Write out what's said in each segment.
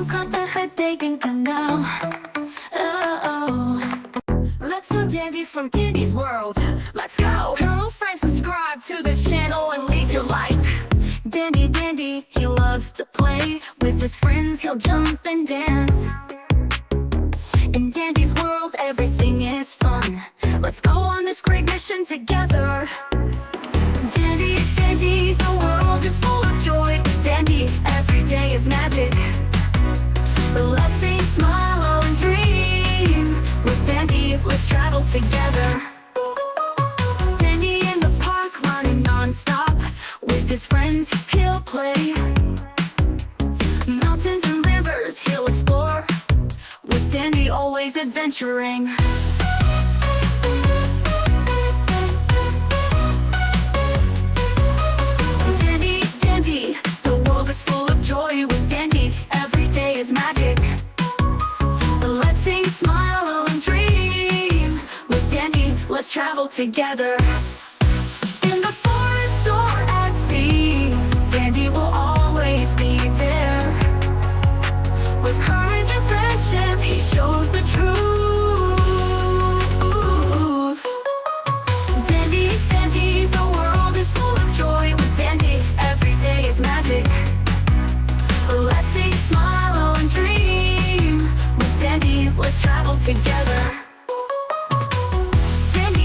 van schattige tekenkanaal. Oh. Let's do Dandy from Dandy's world. Let's go. Hello friends, subscribe to the channel and leave your like. Dandy, he loves to play. With his friends he'll jump and dance. In Dandy's world everything is fun. Let's go on this great mission together. Dandy, the world is full of joy. Dandy, every day is magic. Let's sing, smile, and dream. With Dandy, let's travel together. Dandy in the park running non-stop. With his friends he'll play. Mountains and rivers he'll explore. With Dandy always adventuring. Dandy, the world is full of joy. With Dandy, every day is magic. Let's sing, smile, and dream. With Dandy, let's travel together. In the forest or at sea, Dandy will always be there. With courage and friendship, he shows the truth. Dandy, the world is full of joy. With Dandy, every day is magic. Let's sing, smile, and dream. With Dandy, let's travel together.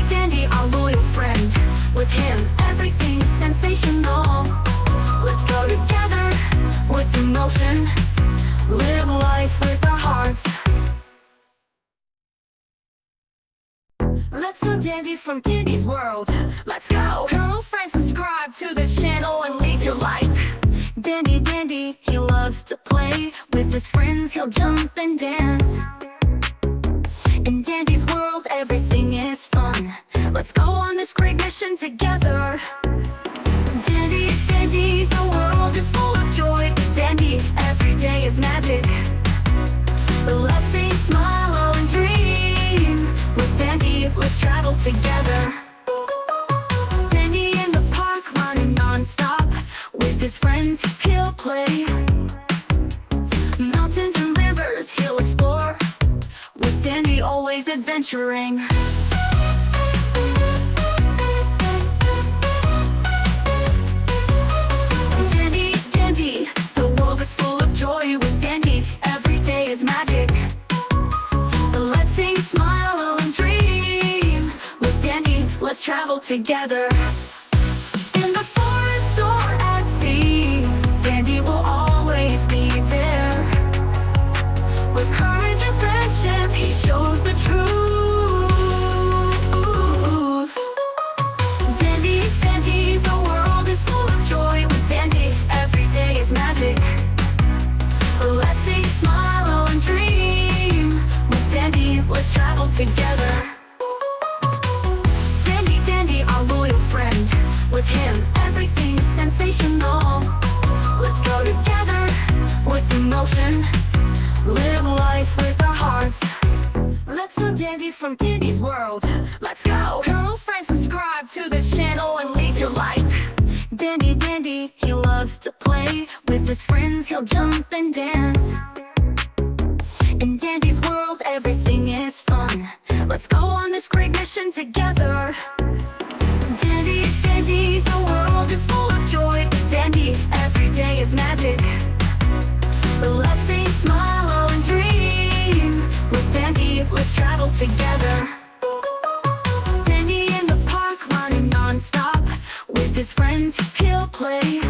Dandy, our loyal friend. With him, everything's sensational. Let's go together with emotion. Live life with our hearts. Let's do Dandy from Dandy's world. Let's go. Hello friends, subscribe to the channel and leave your like. Dandy, he loves to play. With his friends he'll jump and dance. In Dandy's world everything is fun. Let's go on this great mission together. Dandy, the world is full of joy. Dandy, every day is magic. Let's sing, smile, and dream. With Dandy, let's travel together. Dandy in the park running non-stop. With his friends he'll play. Mountains and rivers he'll explore. With Dandy always adventuring. Dandy, the world is full of joy. With Dandy, every day is magic. Let's sing, smile, and dream. With Dandy, let's travel together. In the forest or at sea, Dandy will always be there. With courage and friendship, he shows the truth. Dandy, the world is full of joy. With Dandy, every day is magic. Let's sing, smile, and dream. With Dandy, let's travel together. Dandy, our loyal friend. With him, everything's sensational. Let's go together with emotion. Live life with our hearts. Let's do Dandy from Dandy's world. Let's go. Hello friends, subscribe to the channel and leave your like. Dandy, he loves to play. With his friends he'll jump and dance. In Dandy's world everything is fun. Let's go on this great mission together. Dandy, the world is full of joy. Dandy, every day is magic. Let's sing, smile, and dream. With Dandy, let's travel together. Dandy in the park running non-stop. With his friends he'll play.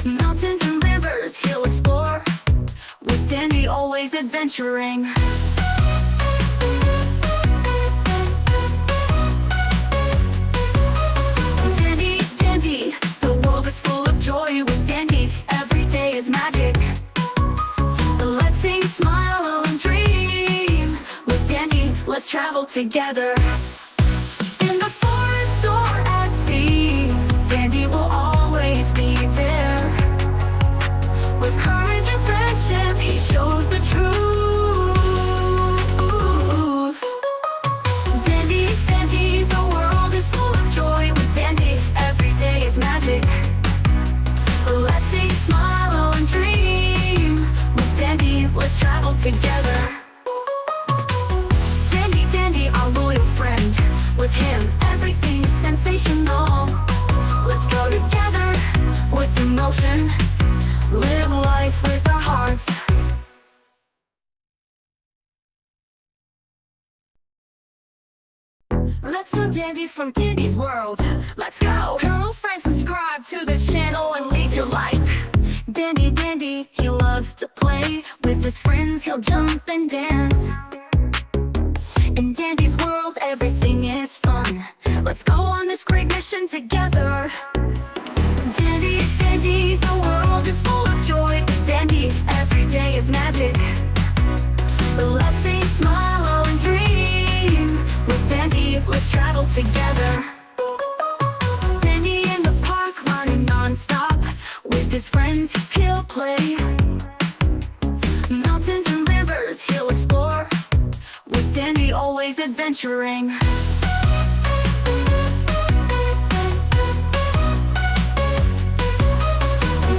Mountains and rivers he'll explore. With Dandy always adventuring. Dandy, the world is full of joy. With Dandy, every day is magic. Let's sing, smile, and dream. With Dandy, let's travel together. In the forest or at sea, Dandy will always be there. With courage and friendship, he shows the truth. Dandy, the world is full of joy. With Dandy, every day is magic. Let's sing, smile, and dream. together. Dandy, Dandy, our loyal friend. With him, everything's sensational. Let's go together with emotion. Live life with our hearts. Let's go Dandy from Dandy's world. Let's go! Hello friends, subscribe to the channel and leave your like. Dandy, Dandy, he loves to play. With his friends he'll jump and dance. In Dandy's world everything is fun. Let's go on this great mission together. Dandy, Dandy, the world is full of joy. Dandy, every day is magic. Let's sing, smile, and dream. With Dandy, let's travel together. Dandy in the park running non-stop. With his friends he'll play. Mountains and rivers he'll explore. With Dandy always adventuring.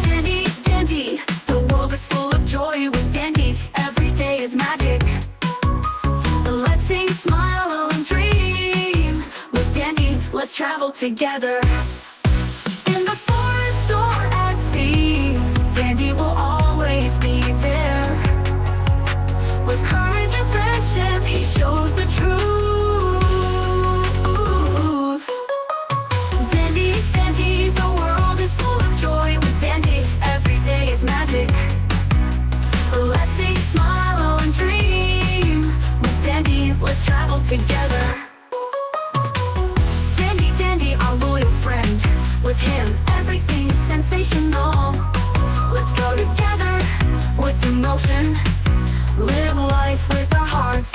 Dandy, Dandy, the world is full of joy. With Dandy, every day is magic. Let's sing, smile, and dream. With Dandy, let's travel together. In the forest or at sea, Dandy will always be there. With courage and friendship, he shows the truth. Dandy, Dandy, the world is full of joy. With Dandy, every day is magic. Let's sing, smile, and dream. With Dandy, let's travel together. Dandy, Dandy, our loyal friend. With him, everything's sensational. Let's go together with emotion. Live life with our hearts.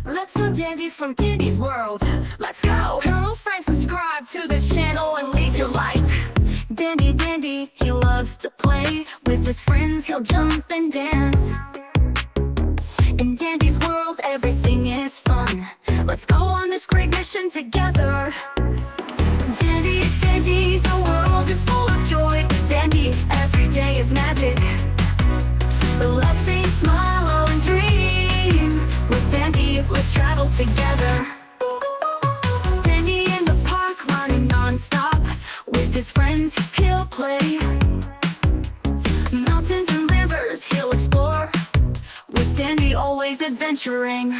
Let's go Dandy from Dandy's world. Let's go! Hello friends, subscribe to the channel and leave your like. Dandy, Dandy, he loves to play. With his friends he'll jump and dance. In Dandy's world everything is fun. Let's go on this great mission together. Dandy, Dandy, the world is full of joy. Dandy, every day is magic. Let's sing, smile, and dream. With Dandy, let's travel together. Dandy in the park running non-stop. With his friends he'll play. Mountains and rivers he'll explore. With Dandy always adventuring.